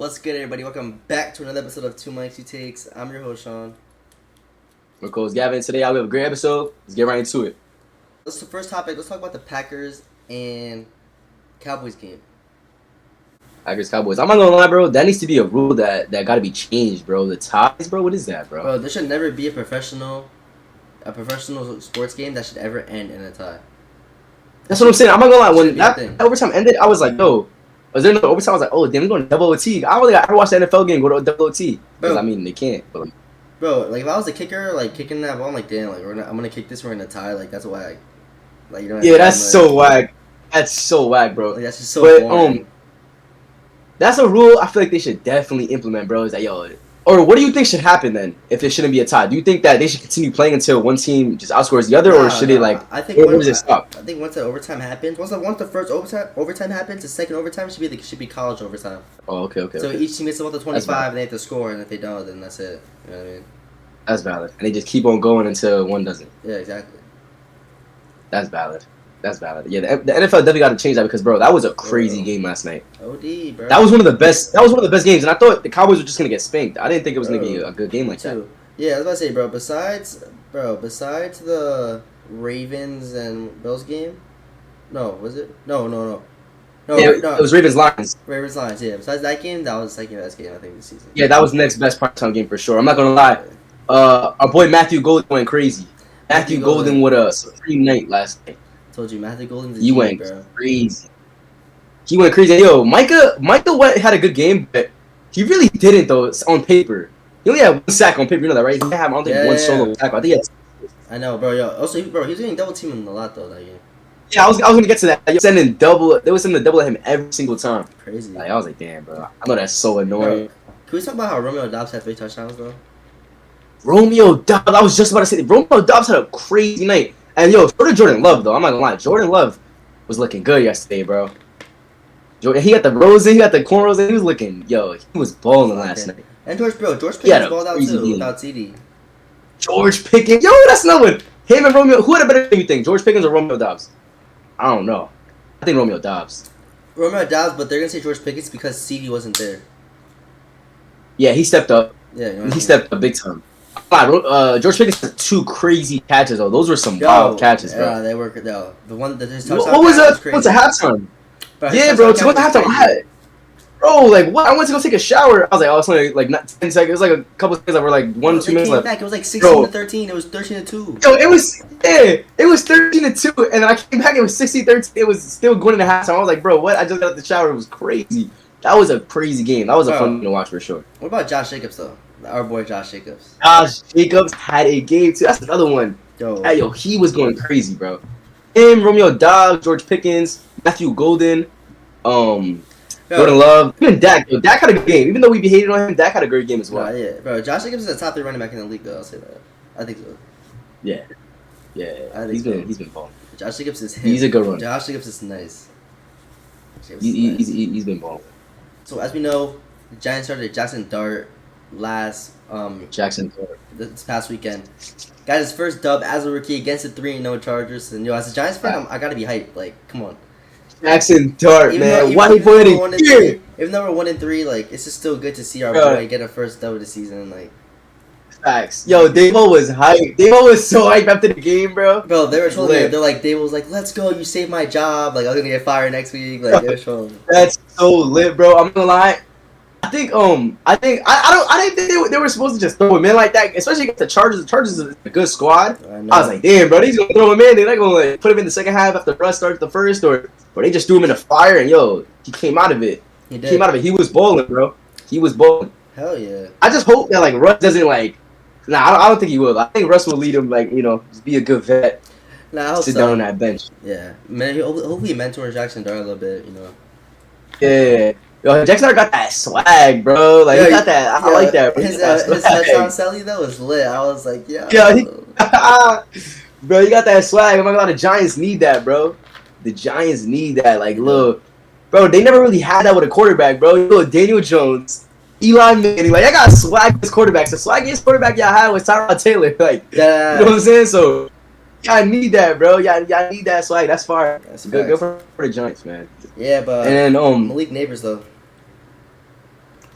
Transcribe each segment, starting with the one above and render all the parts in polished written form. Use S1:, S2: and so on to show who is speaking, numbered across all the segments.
S1: What's good, everybody? Welcome back to another episode of Two Mics, Two Takes. I'm your host, Sean.
S2: My co-host Gavin. Today, we have a great episode. Let's get right into it.
S1: The first topic. Let's talk about the Packers and Cowboys game.
S2: Packers Cowboys. I'm not gonna lie, bro. That needs to be a rule that gotta be changed, bro. The ties, bro. What is that, bro?
S1: Bro, there should never be a professional sports game that should ever end in a tie.
S2: That's what I'm saying. I'm not gonna lie. When
S1: Shouldn't be a
S2: that
S1: thing.
S2: overtime ended, I was like, yo. Was there no overtime? I was like, oh, damn, we're going to double OT. I don't think I ever watched the NFL game go to double OT. Because, I mean, they can't. But,
S1: Bro, like, if I was a kicker, like, kicking that ball, I'm like, damn, like, I'm going to kick this, we're going to tie. Like, that's whack. Like, you know what
S2: yeah,
S1: I mean?
S2: that's so whack. That's so whack, bro.
S1: Like, that's just so
S2: But,
S1: boring.
S2: that's a rule I feel like they should definitely implement, bro. Is that, yo, or what do you think should happen then if it shouldn't be a tie? Do you think that they should continue playing until one team just outscores the other, or should it, like,
S1: I think
S2: where does it stop?
S1: I think once the overtime happens, once the first overtime happens, the second overtime should be college overtime.
S2: Oh, okay.
S1: So each team gets about the 25,
S2: valid.
S1: and they have to score, and if they don't, then that's it. You know what I mean?
S2: That's valid. And they just keep on going until one doesn't.
S1: Yeah, exactly.
S2: That's valid. Yeah, the NFL definitely got to change that because, bro, that was a crazy game last night.
S1: OD, bro.
S2: That was one of the best. That was one of the best games, and I thought the Cowboys were just gonna get spanked. I didn't think it was gonna be a good game like that.
S1: Yeah, I was about to say, bro. Besides the Ravens and Bills game, no, was it? No.
S2: Yeah, it was Ravens Lions.
S1: Ravens Lions. Yeah. Besides that game, that was the second best game I think this season.
S2: Yeah, that was the next best primetime game for sure. I'm not gonna lie. Our boy Matthew Golden went crazy. Matthew Golden with a supreme night last night.
S1: Told you, Matthew Golden's a
S2: He
S1: G,
S2: went
S1: bro.
S2: crazy. He went crazy. Yo, Micah had a good game, but he really didn't though. On paper, he only had one sack on paper. You know that, right? He didn't have, I don't think, one solo tackle. I think he had.
S1: I know, bro. Yo, also, he was getting double teaming a lot though that game.
S2: Yeah, I was gonna get to that. They were sending double at him every single time.
S1: Crazy.
S2: Like, I was like, damn, bro. I know that's so annoying.
S1: Bro, can we talk about how Romeo Doubs had 3 touchdowns though?
S2: Romeo Doubs. I was just about to say Romeo Doubs had a crazy night. And yo, Jordan Love though. I'm not gonna lie. Jordan Love was looking good yesterday, bro. He got the rose in, he got the cornrows in. He was looking, he was balling last night.
S1: And George Pickens balled out too
S2: game.
S1: without CD.
S2: George Pickens, that's not what. Him and Romeo. Who had a better game, you think? George Pickens or Romeo Doubs? I don't know. I think Romeo Doubs.
S1: Romeo Doubs, but they're gonna say George Pickens because CD wasn't there.
S2: Yeah, he stepped up.
S1: Yeah, you know what I mean?
S2: He stepped up big time. George Pickens had 2 crazy catches though. Those were some wild catches, bro.
S1: Yeah, they were. The one that his
S2: What
S1: touchdown
S2: was
S1: catch
S2: that? What's the halftime?
S1: Bro,
S2: Yeah, bro. To go to halftime. Bro, like what? I went to go take a shower. I was like, oh, it's only like not 10 seconds. It was like a couple seconds that were like 1 or 2 minutes left.
S1: Back. It was like 16-13. It was 13-2.
S2: Yo, it was 13-2, and then I came back. It was 60-13. It was still going into halftime. I was like, bro, what? I just got out the shower. It was crazy. That was a crazy game. That was a fun game to watch for sure.
S1: What about Josh Jacobs though? Our boy Josh Jacobs.
S2: Josh Jacobs had a game too. That's another one. Yo, he was going crazy, bro. Him, Romeo Doubs, George Pickens, Matthew Golden, Jordan Love, even Dak. Yo, Dak had a good game. Even though we be hating on him, Dak had a great game as well.
S1: Yeah, bro. Josh Jacobs is a top 3 running back in the league, though. I'll say that. I think so.
S2: Yeah. He's been balling.
S1: Josh Jacobs is him.
S2: He's a good runner.
S1: Josh Jacobs is nice.
S2: He's been balling.
S1: So as we know, the Giants started Jackson Dart this past weekend. Got his first dub as a rookie against the 3-0 Chargers, and as a Giants fan, I gotta be hyped. Like, come on.
S2: Jackson Dart, man. Why he put it here?
S1: Even though we're 1-3, like it's just still good to see our boy get a first dub of the season. Like,
S2: facts. Yo, Davo was hyped. Davo was so hyped after the game, bro.
S1: Bro, they were trolling him. Davo was like, "Let's go! You saved my job. Like, I was gonna get fired next week." Like, they were trolling.
S2: That's so lit, bro. I'm gonna lie. I didn't think they were supposed to just throw him in like that, especially against the Chargers. The Chargers is a good squad. I was like, damn, bro, he's gonna throw him in. They're not gonna like put him in the second half after Russ starts the first, or they just threw him in the fire and he came out of it. He was balling, bro. He was balling.
S1: Hell yeah.
S2: I just hope that like Russ doesn't like. Nah, I don't think he will. I think Russ will lead him just be a good vet.
S1: Nah, I hope
S2: sit down on that bench.
S1: Yeah, man. Hopefully mentor Jackson Dart a little bit.
S2: Yeah. Yo, Jackson Dart got that swag, bro. Like, he got that. I like that. Bro.
S1: His touchdown Sally, that was lit. I was like, yeah.
S2: Bro, you got that swag. I'm not gonna lie, the Giants need that, bro. The Giants need that. Like, look, bro, they never really had that with a quarterback, bro. Look, Daniel Jones, Eli Manning. Like, I got swag as quarterbacks. The swaggiest quarterback y'all had was Tyrod Taylor. Like, you know what I'm saying? So, y'all need that, bro. Y'all need that swag. That's fire. That's good for the Giants, man.
S1: Yeah, but
S2: and then
S1: Malik Neighbors though.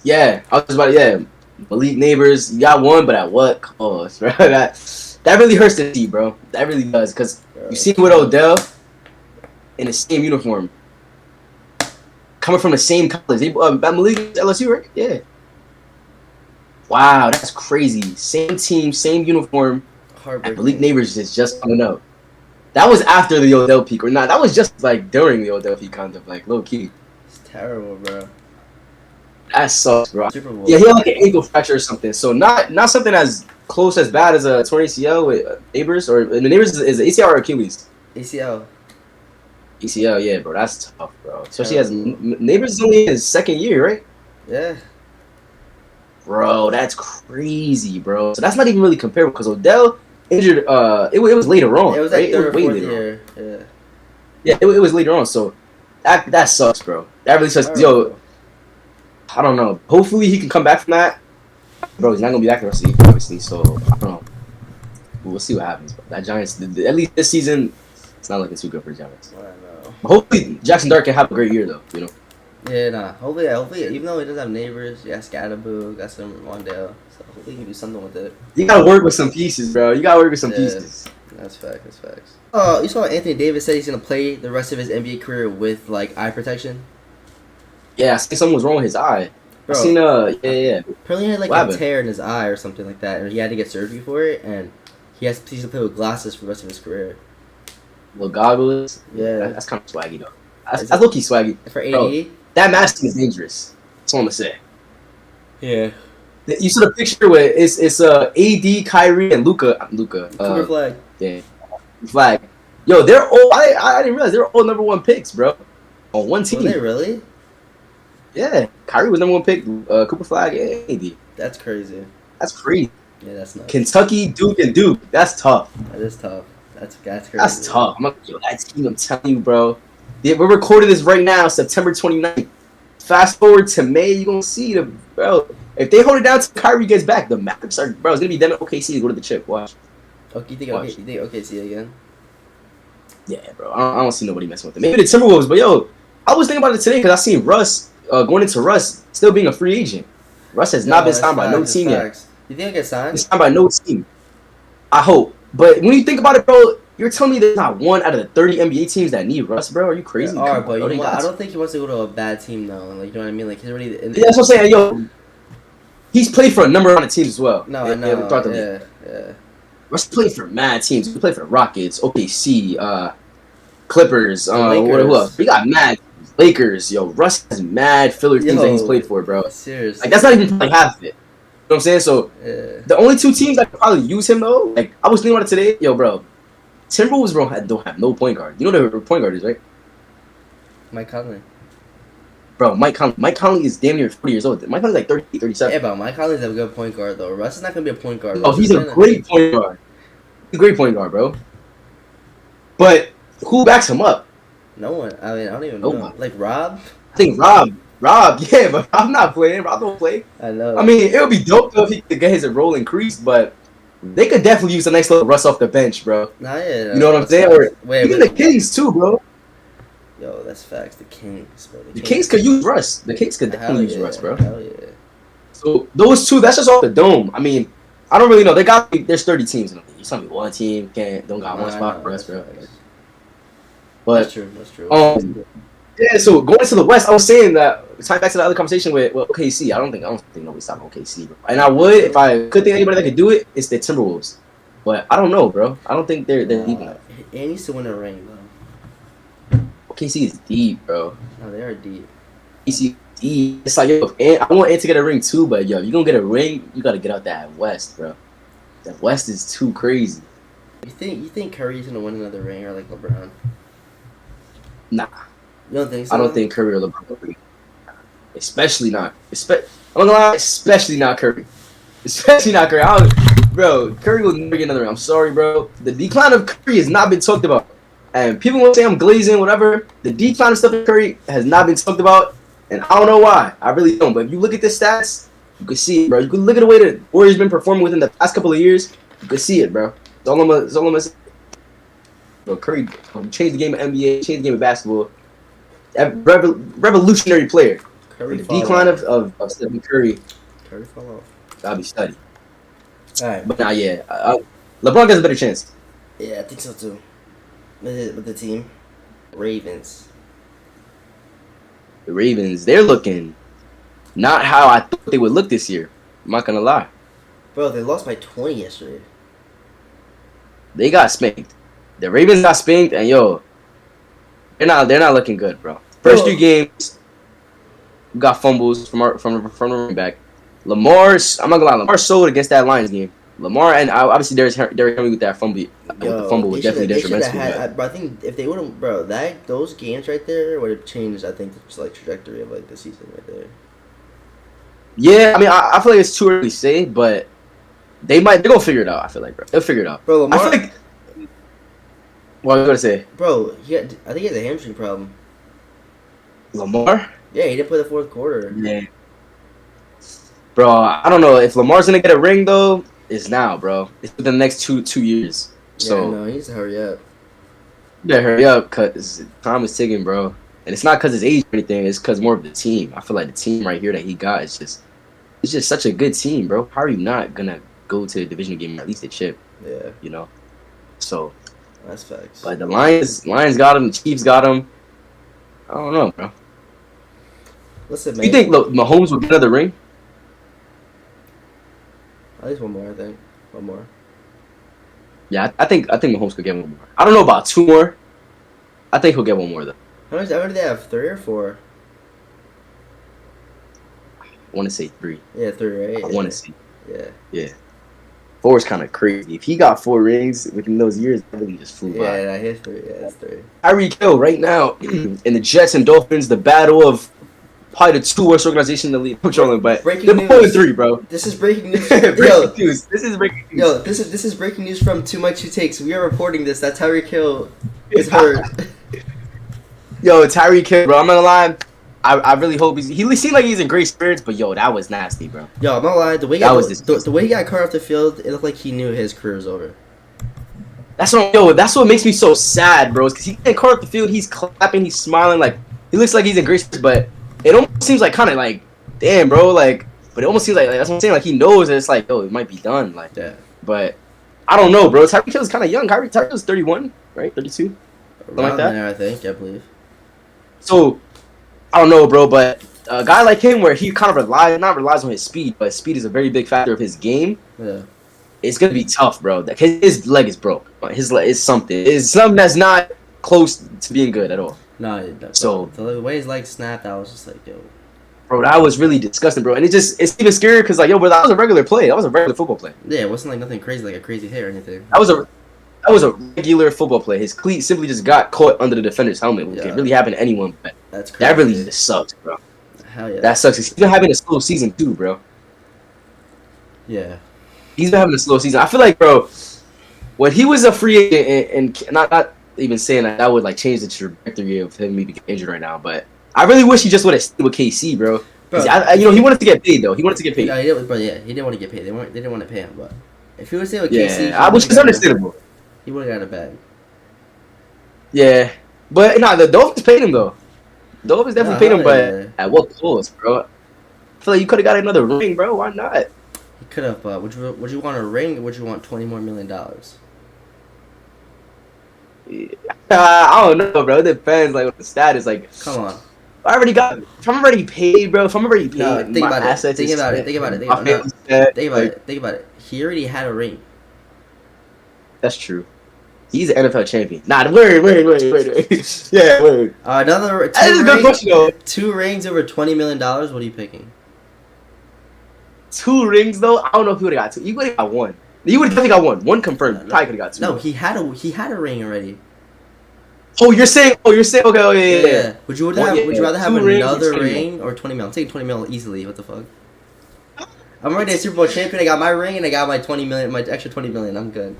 S2: Yeah, I was about Malik Neighbors, you got one, but at what cost, bro? That really hurts to see, bro. That really does, because you see with Odell in the same uniform, coming from the same college. Malik LSU, right? Yeah. Wow, that's crazy. Same team, same uniform. And Malik Neighbors is just coming up. That was after the Odell peak, or not? That was just like during the Odell peak, kind of like low key.
S1: It's terrible, bro.
S2: That sucks, bro. Yeah, he had like an ankle fracture or something. So not something as close as bad as a torn ACL with Neighbors, or the Neighbors is ACL or Achilles.
S1: ACL.
S2: ACL, yeah, bro. That's tough, bro. Especially as Neighbors is only in his second year, right?
S1: Yeah.
S2: Bro, that's crazy, bro. So that's not even really comparable because Odell injured. It was later on.
S1: It was like third or fourth year. Yeah.
S2: Yeah, it was later on. So that sucks, bro. That really sucks. Yo, I don't know. Hopefully he can come back from that. Bro, he's not gonna be back the rest of the year, obviously. So I don't know. We'll see what happens. But that Giants, at least this season, it's not looking too good for the Giants.
S1: I know.
S2: Hopefully Jackson Dart can have a great year, though. You know.
S1: Yeah, nah. Hopefully, even though he doesn't have Neighbors, yeah, Scatterboo, got some Wandale, so hopefully he can do something with it.
S2: You gotta work with some pieces, bro. You gotta work with some pieces.
S1: That's facts. You saw Anthony Davis said he's gonna play the rest of his NBA career with like eye protection.
S2: Yeah, I think something was wrong with his eye.
S1: Bro,
S2: I seen yeah.
S1: Apparently he had like a tear in his eye or something like that, and he had to get surgery for it, and he's gonna play with glasses for the rest of his career.
S2: Little goggles.
S1: Yeah,
S2: that's kind of swaggy though. That's low-key swaggy.
S1: For AD?
S2: Bro, that Mavs team is dangerous. That's all I'm gonna say.
S1: Yeah.
S2: You saw the picture where it's AD, Kyrie, and Luka.
S1: Cooper Flag.
S2: Yeah. Flag. Yo, they're all. I didn't realize they're all #1 picks, bro. On one team.
S1: Were they really?
S2: Yeah. Kyrie was #1 pick. Cooper Flag and AD.
S1: That's crazy.
S2: That's crazy.
S1: Yeah, that's nuts.
S2: Kentucky, Duke, and Duke. That's tough.
S1: That is tough. That's crazy.
S2: That's tough. That team, I'm telling you, bro. Yeah, we're recording this right now, September 29th. Fast forward to May, you're going to see the, bro. If they hold it down till Kyrie gets back, the Mavericks are, bro, it's going to be them at OKC to go to the chip. Watch.
S1: Okay, you think OKC again?
S2: Yeah, bro. I don't see nobody messing with them. Maybe the Timberwolves, but yo, I was thinking about it today because I seen Russ, going into Russ, still being a free agent. Russ has not been signed by no team yet.
S1: You think I get signed?
S2: He's signed by no team. I hope. But when you think about it, bro, you're telling me there's not one out of the 30 NBA teams that need Russ, bro? Are you crazy?
S1: But I don't think he wants to go to a bad team, though. Like, you know what I mean? Like, he's already...
S2: Yeah, that's what I'm saying. Yo, he's played for a number of teams as well.
S1: No, I know. Yeah.
S2: Russ played for mad teams. He played for Rockets, OKC, Clippers, who else? We got mad Lakers. Yo, Russ has mad filler teams that he's played for, bro.
S1: Seriously.
S2: Like, that's not even like half of it. You know what I'm saying? So, the only two teams that could probably use him, though, like, I was thinking about it today. Yo, bro. Timberwolves, bro, don't have no point guard. You know their point guard is, right?
S1: Mike Conley.
S2: Bro, Mike Conley is damn near 40 years old. Mike Conley's like 30, 37.
S1: Yeah, but Mike Conley's a good point guard, though. Russ is not going to be a point guard.
S2: Oh, he's a great point guard. He's a great point guard, bro. But who backs him up?
S1: No one. I mean, I don't even know. Like, Rob?
S2: I think Rob, yeah, but I'm not playing. Rob don't play.
S1: I know.
S2: I mean, it would be dope, though, if he could get his role increased, but they could definitely use a nice little Russ off the bench, bro.
S1: Nah, yeah.
S2: You know what I'm saying? Or even the Kings, too, bro.
S1: Yo, that's facts. The Kings, bro.
S2: The Kings could use Russ. The Kings could definitely use Russ, bro.
S1: Hell yeah.
S2: So those two, that's just off the dome. I mean, I don't really know. There's 30 teams in the league. You tell me one team don't got one spot for us, bro. But
S1: that's true.
S2: Yeah. So going to the West, I was saying that tying back to the other conversation with OKC. I don't think nobody's stopping OKC, bro. And I would if I could think anybody that could do it. It's the Timberwolves. But I don't know, bro. I don't think they're deep enough.
S1: He needs to win a ring, though.
S2: OKC is deep, bro.
S1: No, they are deep.
S2: OKC deep. It's like, yo, I want Ant to get a ring too, but yo, if you're gonna get a ring, you gotta get out that West, bro. That West is too crazy.
S1: You think Curry's gonna win another ring or like LeBron?
S2: Nah.
S1: You don't think so?
S2: I don't think Curry or LeBron will be. Especially not. I'm not gonna lie, especially not Curry. Especially not Curry. Bro, Curry will never get another ring. I'm sorry, bro. The decline of Curry has not been talked about. And people will say I'm glazing, whatever. The decline of Stephen Curry has not been talked about. And I don't know why. I really don't. But if you look at the stats, you can see it, bro. You can look at the way the Warriors been performing within the past couple of years. You can see it, bro. It's all I'm gonna say. Bro, Curry changed the game of NBA, changed the game of basketball. Revolutionary player.
S1: Curry
S2: the
S1: fall
S2: decline
S1: off.
S2: of Stephen Curry,
S1: Curry fall off.
S2: gotta be studied.
S1: All right.
S2: But LeBron has a better chance.
S1: Yeah, I think so too. With the team, Ravens.
S2: The Ravens, they're looking not how I thought they would look this year. I'm not gonna lie.
S1: Bro, they lost by 20 yesterday.
S2: They got spanked. The Ravens got spanked, and they're not looking good, bro. First 3 games, we got fumbles from the running back. I'm not gonna lie, Lamar sold against that Lions game. Lamar and obviously Derrick Henry with that fumble. With the fumble was definitely detrimental.
S1: But I think if they would have, bro, those games right there would have changed. I think the trajectory of the season right there.
S2: Yeah, I mean, I feel like it's too early to say, but they're gonna figure it out. I feel like, bro, they'll figure it out.
S1: Bro, Lamar.
S2: I feel like. What are you gonna say?
S1: Bro, I think he has a hamstring problem.
S2: Lamar?
S1: Yeah, he didn't play the fourth quarter.
S2: Yeah. Bro, I don't know if Lamar's gonna get a ring though. It's now, bro. It's within the next two years. So
S1: no, he needs to hurry up.
S2: Yeah, hurry up, cause time is ticking, bro. And it's not cause his age or anything. It's cause more of the team. I feel like the team right here that he got is just such a good team, bro. How are you not gonna go to the division game at least a chip?
S1: Yeah.
S2: You know. So.
S1: That's facts.
S2: But the Lions got him. The Chiefs got him. I don't know, bro.
S1: Listen, man.
S2: You think Mahomes will get another ring?
S1: At least one more, I think. One more.
S2: Yeah, I think Mahomes could get one more. I don't know about 2 more. I think he'll get one more though.
S1: How many do they have? 3 or 4?
S2: I want to say 3.
S1: Yeah, 3, right?
S2: I want to see.
S1: Yeah.
S2: Yeah. 4 is kind of crazy. If he got 4 rings within those years, that really just flew by.
S1: Yeah, he has 3. Yeah, that's 3.
S2: Tyreek Hill right now in the Jets and Dolphins, the battle of probably the 2 worst organizations in the league. Controlling, but
S1: breaking
S2: they're
S1: news.
S2: 4-3, bro.
S1: This is breaking news.
S2: Breaking news. This is breaking news.
S1: Yo, this is breaking news from Too Much to Takes. We are reporting this that Tyreek Hill is hurt.
S2: Yo, Tyreek Hill, bro. I'm not gonna lie. I really hope he seemed like he's in great spirits, but yo, that was nasty, bro.
S1: Yo, I'm not lying. The way he got cut off the field, it looked like he knew his career was over.
S2: That's what makes me so sad, bro. Because he getting caught off the field, he's clapping, he's smiling, like he looks like he's in great spirits, but it almost seems like kind of like, damn, bro, like. But it almost seems like that's what I'm saying. Like he knows that it's like, yo, it might be done, like.
S1: Yeah.
S2: But I don't know, bro. Tyreek Hill's kind of young. Tyreek Hill's 31, right? 32, something like that.
S1: There, I believe.
S2: So. I don't know, bro, but a guy like him, where he kind of relies on his speed, but speed is a very big factor of his game.
S1: Yeah,
S2: it's gonna be tough, bro. His leg is broke. His leg is something. It's something that's not close to being good at all.
S1: No,
S2: so
S1: the way his leg snapped, I was just like, yo,
S2: bro, that was really disgusting, bro. And it's even scary because like, yo, bro, that was a regular play. That was a regular football play.
S1: Yeah, it wasn't like nothing crazy, like a crazy hit or anything.
S2: That was a regular football play. His cleat simply just got caught under the defender's helmet, which could really happen to anyone. But
S1: that's crazy.
S2: That really just sucks, bro.
S1: Hell yeah.
S2: That sucks. He's been having a slow season too, bro.
S1: Yeah.
S2: He's been having a slow season. I feel like, bro, when he was a free agent, and not even saying that would like change the trajectory of him maybe getting injured right now, but I really wish he just would have stayed with KC, bro. He wanted to get paid though. He wanted to get paid.
S1: No, he didn't want to get paid. They didn't want to pay him, but if he would stay with
S2: KC, which is understandable.
S1: He would have got a bag.
S2: Yeah, but the Dolphins paid him though. The Dolphins definitely paid him, but at what cost, bro? I feel like you could have got another ring, bro. Why not?
S1: He could have, but would you want a ring or would you want $20 more million?
S2: Yeah. I don't know, bro. It depends, like, what the status. Like,
S1: come on.
S2: If I'm already paid, bro. If I'm already paid,
S1: no, think about it. Think about it. He already had a ring.
S2: That's true. He's an NFL champion. Nah, wait. Yeah, wait.
S1: Another
S2: that is a good question, though.
S1: 2 rings over $20 million. What are you picking?
S2: 2 rings, though. I don't know if he would have got 2. He would have got 1. He would have definitely got 1. 1 confirmed.
S1: No.
S2: Probably could have got 2.
S1: No, he had a ring already.
S2: Oh, you're saying. Okay, yeah.
S1: Would you rather have another ring or 20 mil? I'm taking 20 mil easily. What the fuck? I'm already a Super Bowl champion. I got my ring and I got my 20 million, my extra 20 million. I'm good.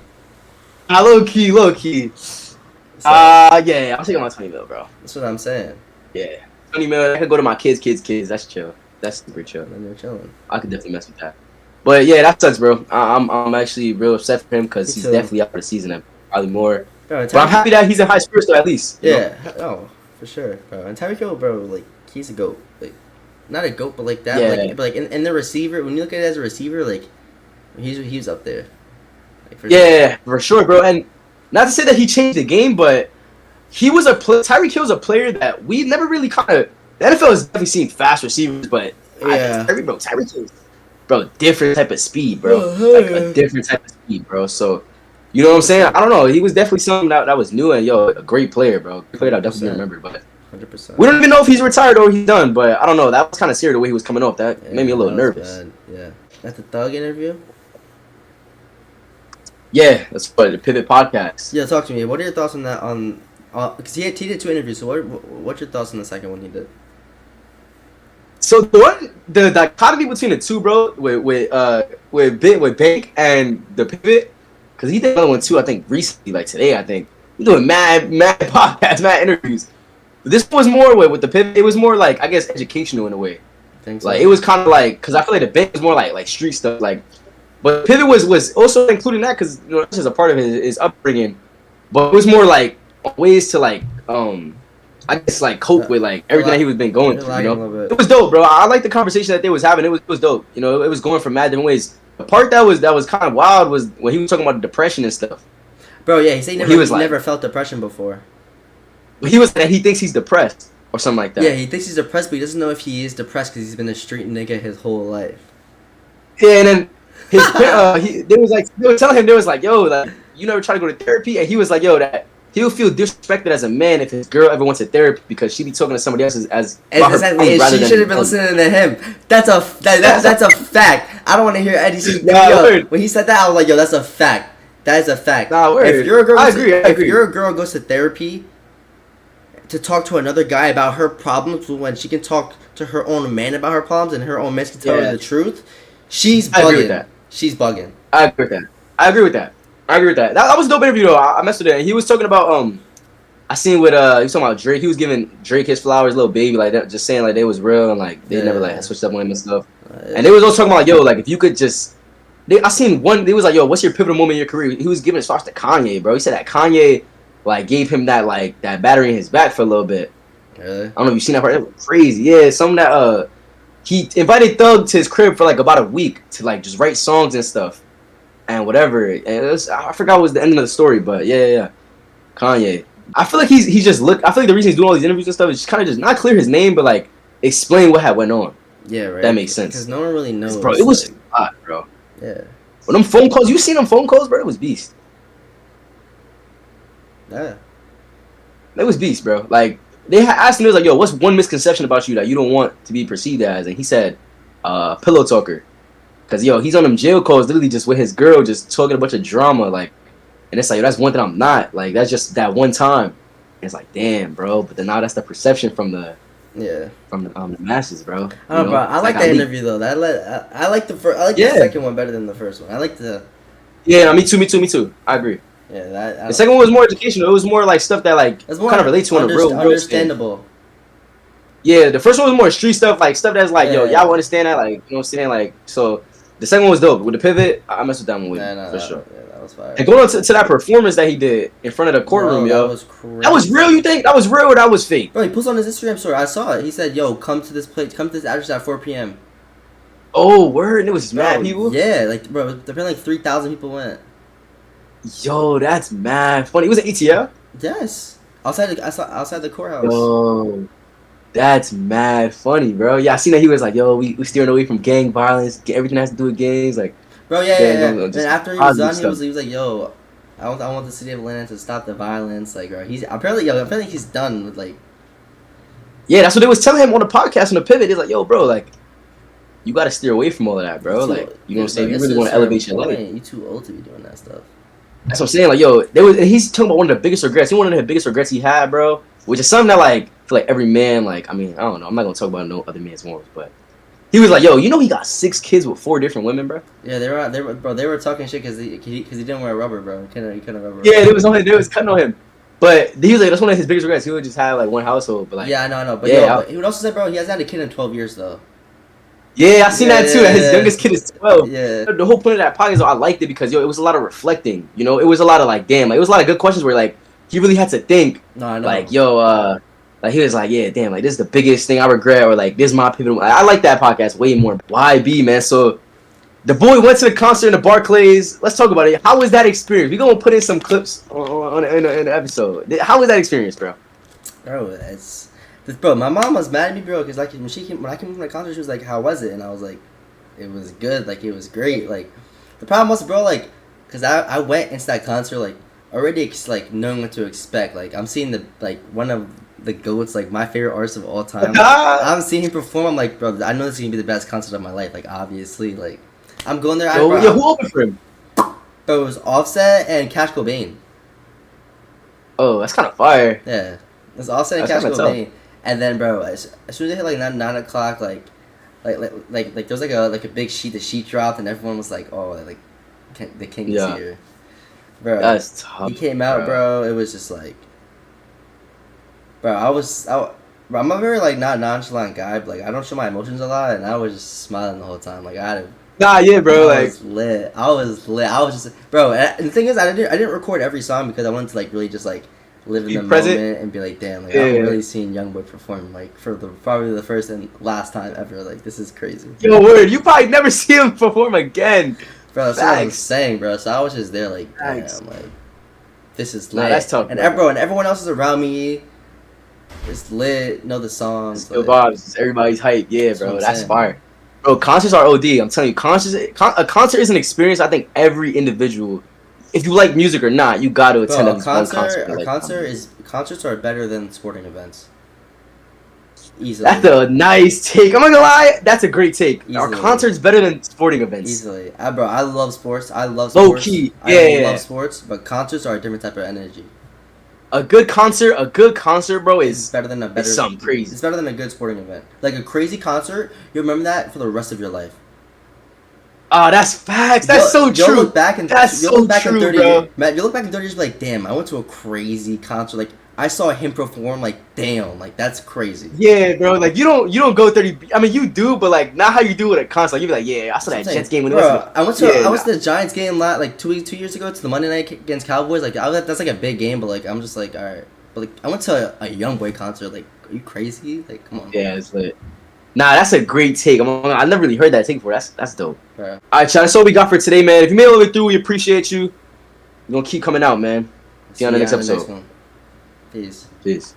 S2: Low key. Yeah, I'm taking my 20 mil, bro.
S1: That's what I'm saying.
S2: Yeah, 20 mil. I could go to my kids. That's chill. That's super chill.
S1: Then you're chilling.
S2: I could definitely mess with that. But yeah, that sucks, bro. I'm actually real upset for him because he's definitely out of the season and probably more. Bro, but I'm happy that he's in high spirits though, at least.
S1: Yeah. Oh, for sure, bro. And Tyreek Hill, bro, like he's a goat. Like not a GOAT, but like that.
S2: Yeah.
S1: But like in the receiver, when you look at it as a receiver, like he's up there. Like,
S2: for sure, bro. And not to say that he changed the game, but he was Tyreek Hill was a player that we never really kind of. The NFL has definitely seen fast receivers, but Tyreek Hill, bro, different type of speed, bro. Like a different type of speed, bro. So, you know what I'm saying? I don't know. He was definitely something that was new and a great player, bro. Great player that I definitely remember, but
S1: 100%.
S2: We don't even know if he's retired or he's done, but I don't know. That was kind of serious the way he was coming off. That made me a little nervous.
S1: Bad. Yeah. That's the Thug interview?
S2: Yeah, that's what the Pivot podcast.
S1: Yeah, talk to me. What are your thoughts on that? Because he did 2 interviews. So what's your thoughts on the second one he did?
S2: So the dichotomy between the two, bro, with Bank and the Pivot, because he did another one too. I think recently, like today, I think he's doing mad podcasts, mad interviews. But this was more with the Pivot. It was more like, I guess, educational in a way.
S1: Think so?
S2: Like it was kind of like, because I feel like the Bank was more like street stuff, like. But Pivot was also including that because this is a part of his upbringing. But it was more like ways to like I guess like cope with like everything that he was been going through. It was dope, bro. I like the conversation that they was having. It was dope. It was going from mad different ways. The part that was kind of wild was when he was talking about depression and stuff.
S1: Bro, yeah, he said he never felt depression before.
S2: He was that he thinks he's depressed or something like that.
S1: Yeah, he thinks he's depressed, but he doesn't know if he is depressed because he's been a street nigga his whole life.
S2: Yeah, and then they were telling him, they was like, yo, like, you never try to go to therapy, and he was like, yo, that he'll feel disrespected as a man if his girl ever went to therapy because she be talking to somebody else
S1: exactly. And she should have been listening to him. That's a fact. I don't want to hear Eddie speak. When he said that, I was like, yo, that's a fact. That is a fact.
S2: Nah, word.
S1: If you're a girl,
S2: I agree.
S1: If your girl goes to therapy to talk to another guy about her problems, when she can talk to her own man about her problems and her own man can tell her the truth, she's bugging.
S2: I agree with that.
S1: She's bugging.
S2: I agree with that. That was a dope interview though. I messed with it. He was talking about I seen with he was talking about Drake. He was giving Drake his flowers, little baby, like that, just saying like they was real and like they never like switched up on him and stuff. And they was also talking about like, yo, like if you could just I seen one, they was like, yo, what's your pivotal moment in your career? He was giving his flowers to Kanye, bro. He said that Kanye like gave him that like that battery in his back for a little bit.
S1: Really?
S2: I don't know if you seen that part. It was crazy. Yeah, something that he invited Thug to his crib for like about a week to like just write songs and stuff and whatever. And I forgot what was the ending of the story, but yeah. Kanye. I feel like he's just I feel like the reason he's doing all these interviews and stuff is just kind of just not clear his name, but like explain what had went on.
S1: Yeah, right.
S2: That makes sense.
S1: Because no one really knows.
S2: Bro, it was hot, bro.
S1: Yeah.
S2: When them phone calls, you seen them phone calls, bro? It was beast.
S1: Yeah.
S2: It was beast, bro. Like they asked him, it was like, yo, what's one misconception about you that you don't want to be perceived as? And he said, pillow talker. Because, yo, he's on them jail calls literally just with his girl just talking a bunch of drama. Like, and it's like, yo, that's one thing I'm not. Like, that's just that one time. And it's like, damn, bro. But then now that's the perception from the masses, bro.
S1: Oh, bro. I like that interview, though. I like the second one better than the first one. I like the...
S2: Yeah, me too. I agree.
S1: Yeah,
S2: the second one was more educational. It was more like stuff that like kind of relates to on a real
S1: understandable.
S2: Thing. Yeah, the first one was more street stuff, like stuff that's like, yo, y'all understand that, like, you know what I'm saying, like. So the second one was dope. With the Pivot, I messed with that one for sure.
S1: Yeah, that was fire.
S2: And going on to that performance that he did in front of the courtroom, yo,
S1: that was crazy.
S2: That was real. You think that was real or that was fake?
S1: Bro, he posts on his Instagram story. I saw it. He said, "Yo, come to this address at 4 p.m."
S2: Oh, word! And it was mad people.
S1: Yeah, like bro, apparently like 3,000 people went.
S2: Yo, that's mad funny. It was an ATL?
S1: Yes. Outside the courthouse.
S2: Yo, that's mad funny, bro. Yeah, I seen that he was like, yo, we steering away from gang violence, everything that has to do with gangs, like.
S1: Bro, yeah. And after he was done, he was like, yo, I want the city of Atlanta to stop the violence, like, bro. He's apparently he's done with like. Yeah,
S2: that's what they was telling him on the podcast on the Pivot. He's like, yo, bro, like, you gotta steer away from all of that, bro. Like, you know what I'm saying? You really want to elevate your life.
S1: You too old to be doing that stuff.
S2: That's what I'm saying. Like, yo, he's talking about one of the biggest regrets. One of the biggest regrets he had, bro, which is something that, like, I feel like every man, like, I mean, I don't know. I'm not going to talk about no other man's morals, but he was like, yo, you know he got 6 kids with 4 different women, bro?
S1: Yeah, they were talking shit because he didn't wear rubber, bro. He couldn't rubber.
S2: Yeah, they was cutting on him. But he was like, that's one of his biggest regrets. He would just have, like, one household, but, like.
S1: Yeah, I know. But, but he would also say, bro, he hasn't had a kid in 12 years, though.
S2: Yeah, I seen that too. His youngest kid is 12.
S1: Yeah.
S2: The whole point of that podcast, though, I liked it because, yo, it was a lot of reflecting. You know, it was a lot of, like, damn, like, it was a lot of good questions where, like, he really had to think.
S1: No, I know.
S2: Like, yo, Like he was like, yeah, damn, like this is the biggest thing I regret, or like this is my pivotal. I like that podcast way more. YB, man. So the boy went to the concert in the Barclays. Let's talk about it. How was that experience? We gonna put in some clips in the episode. How was that experience, bro?
S1: Bro, bro. My mom was mad at me, bro, because like when I came from the concert, she was like, "How was it?" And I was like, "It was good. Like it was great." Like the problem was, bro, like because I went into that concert like already like knowing what to expect. Like I'm seeing the like one of the GOATs, like my favorite artist of all time. I'm seeing him perform. I'm like, bro, I know this is gonna be the best concert of my life. Like obviously, like I'm going there.
S2: Who opened for him?
S1: Bro, it was Offset and Cash Cobain.
S2: Oh, that's kind of fire.
S1: Yeah, it was Offset and Cash Cobain. And then, bro, as soon as it hit like 9 o'clock, like there was like a big sheet. The sheet dropped, and everyone was like, "Oh, like the king is here." Bro,
S2: that's tough.
S1: He came out, bro. It was just like, bro, I'm a very like not nonchalant guy, but like I don't show my emotions a lot, and I was just smiling the whole time. Like I was lit. I was just, bro. And the thing is, I didn't record every song because I wanted to like really just like live in the moment and be like, damn, like I'm really seeing YoungBoy perform like for probably the first and last time ever. Like this is crazy.
S2: Yo, word, you probably never see him perform again.
S1: Bro, that's what I'm saying, bro. So I was just there like, damn, like this is lit.
S2: Nah, that's tough,
S1: and everyone else is around me. It's lit. Know the songs.
S2: Still vibes. Everybody's hype. Yeah, bro. That's fire. Bro, concerts are OD. I'm telling you, a concert is an experience. I think every individual, if you like music or not, you got to attend a concert.
S1: Concerts are better than sporting events. Easily.
S2: That's a nice take. I'm not gonna lie, that's a great take.
S1: Easily.
S2: Are concerts better than sporting events?
S1: Easily, bro. I love sports.
S2: Low key,
S1: I love sports, but concerts are a different type of energy.
S2: A good concert, bro, is
S1: better than
S2: something crazy.
S1: It's better than a good sporting event. Like a crazy concert, you remember that for the rest of your life.
S2: Ah, that's facts. That's so true.
S1: You'll look back in 30
S2: bro.
S1: Man, you'll look back in 30 years and be like, damn, I went to a crazy concert. Like I saw him perform. Like damn, like that's crazy.
S2: Yeah, bro. Like you don't go 30. I mean, you do, but like not how you do it at concert. Like, you be like, yeah, I saw that Jets game when it was.
S1: I went to the Giants game like 2 years ago to the Monday night against Cowboys. Like that's like a big game, but like I'm just like, all right. But like I went to a YoungBoy concert. Like, are you crazy? Like, come on.
S2: Yeah, it's lit. Nah, that's a great take. I never really heard that take before. That's dope.
S1: Yeah.
S2: All right, chat. That's all we got for today, man. If you made it all the way through, we appreciate you. We're gonna keep coming out, man. See you on the next episode.
S1: Peace.
S2: Peace.